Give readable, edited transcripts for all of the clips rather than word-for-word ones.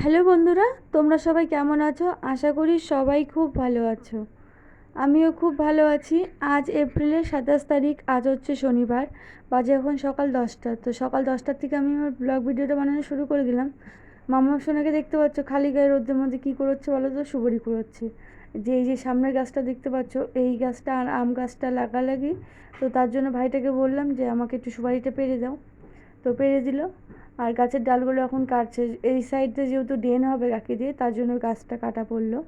Hello বন্ধুরা, তোমরা সবাই কেমন আছো? আশা করি সবাই খুব ভালো আছো। আমিও খুব ভালো আছি। আজ এপ্রিলের 27 তারিখ, আজ হচ্ছে শনিবার। বাজে এখন সকাল 10টা। তো সকাল 10টার থেকে আমি আমার ব্লগ ভিডিওটা বানানো শুরু করে দিলাম। মামা সোনাকে দেখতে পাচ্ছ খালি গায়ে রোদের মধ্যে কী করছে বলো তো? সুপারি কুড়োচ্ছে। এই যে সামনের গাছটা দেখতে পাচ্ছ, এই গাছটা আর আম গাছটা লাগালাগি। তো তার জন্য ভাইটাকে বললাম যে আমাকে একটু সুপারিটা পেড়ে দাও। তো পেড়ে দিল। আর গাছের ডালগুলো এখন কাটছে। এই সাইডে যেহেতু ড্রেন হবে গাকি দিয়ে, তার জন্য গাছটা কাটা পড়লো।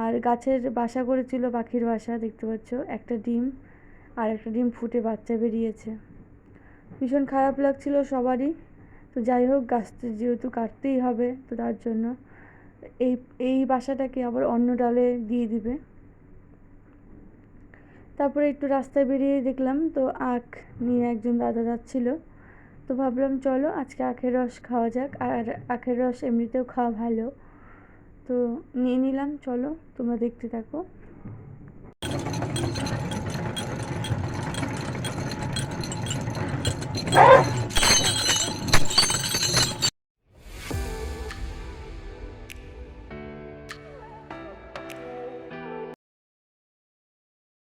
আর গাছের বাসা করেছিল, পাখির বাসা দেখতে পাচ্ছ, একটা ডিম। আর একটা ডিম ফুটে বাচ্চা বেরিয়েছে। ভীষণ খারাপ লাগছিল সবারই। তো যাই হোক, গাছটা যেহেতু কাটতেই হবে, তো তার জন্য এই এই বাসাটাকে আবার অন্য ডালে দিয়ে দিবে। তারপরে একটু রাস্তায় বেরিয়ে দেখলাম তো আখ নিয়ে একজন দাদা যাচ্ছিল। তো ভাবলাম চলো আজকে আখের রস খাওয়া যাক। আর আখের রস এমনিতেও খাওয়া ভালো। তো নিয়ে নিলাম, চলো তোমরা দেখতে থাকো।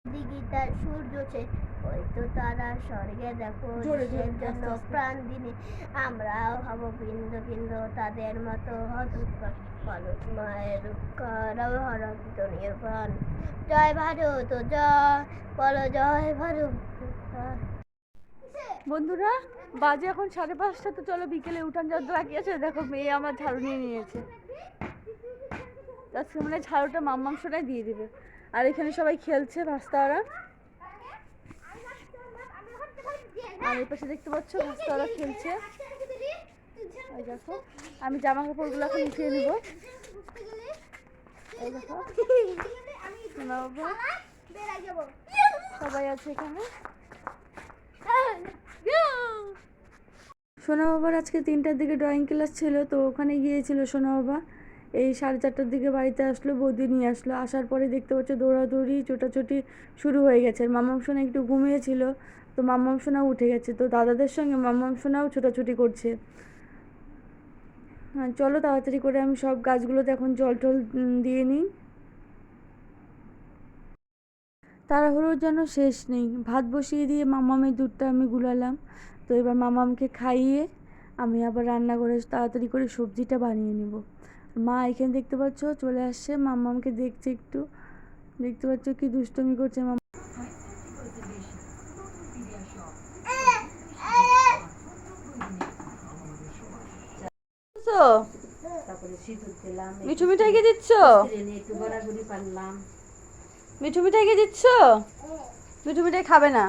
দিঘিটা সূর্যছে ওই তো তারা স্বর্গে দেখো দেশের জন্য প্রাণ দিনে আমরাও হব বিন্দ বিন্দ তাদের মতো হতোৎকচ মানুষ মায়ের রূপকারাও হরন্ত নির্বাণ। জয় ভারত জয় বলো, জয় ভারত জয়। বন্ধুরা, বাজে এখন 5:30। তো চলো বিকেলে উঠান যাওয়ার বাকি আছে। দেখো মেয়ে আমার ঝাড়ু নিয়ে নিয়েছে। তার সামনে ঝাড়ুটা মাম্মাম সোনায় দিয়ে দিবে। আর এখানে সবাই খেলছে ভাস্তাওয়ারা। আর এই পাশে দেখতে পাচ্ছ ভাস্তাওয়ারা খেলছে। এই দেখো, আমি জামা কাপড়গুলো এখন উঠিয়ে নিব। এই দেখো সোনা বাবা সবাই আছে এখানে। সোনা বাবার আজকে 3টার দিকে ড্রয়িং ক্লাস ছিল, তো ওখানে গিয়েছিল সোনা বাবা। এই 4:30টার দিকে বাড়িতে আসলো, বৌদি নিয়ে আসলো। আসার পরে দেখতে পাচ্ছ দৌড়াদৌড়ি ছোটাছুটি শুরু হয়ে গেছে। আর মাম্মাম সোনা একটু ঘুমিয়েছিল, তো মাম্মাম সোনাও উঠে গেছে। তো দাদাদের সঙ্গে মাম্মাম সোনাও ছোটাছুটি করছে। হ্যাঁ চলো তাড়াতাড়ি করে আমি সব গাছগুলোতে এখন জল টল দিয়ে নিই। তাড়াহুড়োর যেন শেষ নেই। ভাত বসিয়ে দিয়ে মাম্মামের দুধটা আমি গুলালাম। তো এবার মাম্মামকে খাইয়ে আমি আবার রান্না করে তাড়াতাড়ি করে সবজিটা বানিয়ে নেব। মা এখানে দেখতে পাচ্ছ চলে আসছে, মাম্মামকে দেখছে একটু। দেখতে পাচ্ছ কি দুষ্টুমি করছে মাম্মা। মিঠু মিঠাইকে দিচ্ছ? মিঠু মিঠাইকে দিচ্ছ? মিঠু মিঠাই খাবে না,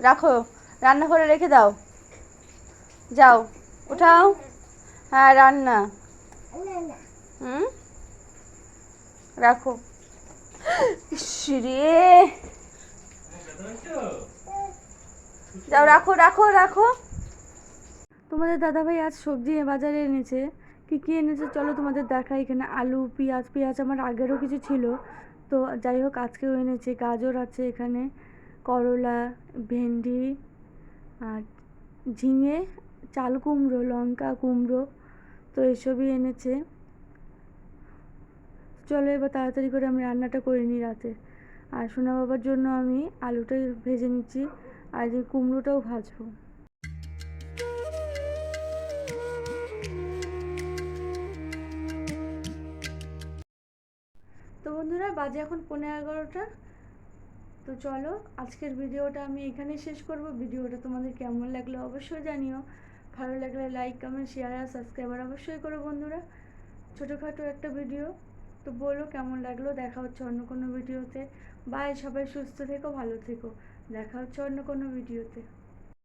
রাখো, রান্না করে রেখে দাও। যাও উঠাও। হ্যাঁ রান্না। রাখো। রে, যাও রাখো রাখো রাখো। তোমাদের দাদাভাই আজ সবজি বাজারে এনেছে। কি কি এনেছে চলো তোমাদের দেখাই। এখানে আলু, পেঁয়াজ। পেঁয়াজ আমার আগেরও কিছু ছিল, তো যাই হোক আজকেও এনেছে। গাজর আছে এখানে, করলা, ভেন্ডি, আর ঝিঙে, চাল কুমড়ো, লঙ্কা, কুমড়ো। তো এসবই এনেছে। চলো এবার তাড়াতাড়ি করে আমি রান্নাটা করে নিই রাতে। আর সোনা বাবার জন্য আমি আলুটা ভেজে নিচ্ছি, আর এই কুমড়োটাও ভাজবো। তো বন্ধুরা, বাজে এখন 11:15। তো চলো আজকের ভিডিওটা আমি এখানেই শেষ করব। ভিডিওটা তোমাদের কেমন লাগলো অবশ্যই জানিও। ভালো লাগলে লাইক, কমেন্ট, শেয়ার আর সাবস্ক্রাইবার অবশ্যই করো বন্ধুরা। ছোটোখাটো একটা ভিডিও, তো বলো কেমন লাগলো। দেখা হচ্ছে অন্য কোনো ভিডিওতে। বাই, সবাই সুস্থ থেকো, ভালো থেকো। দেখা হচ্ছে অন্য কোনো ভিডিওতে।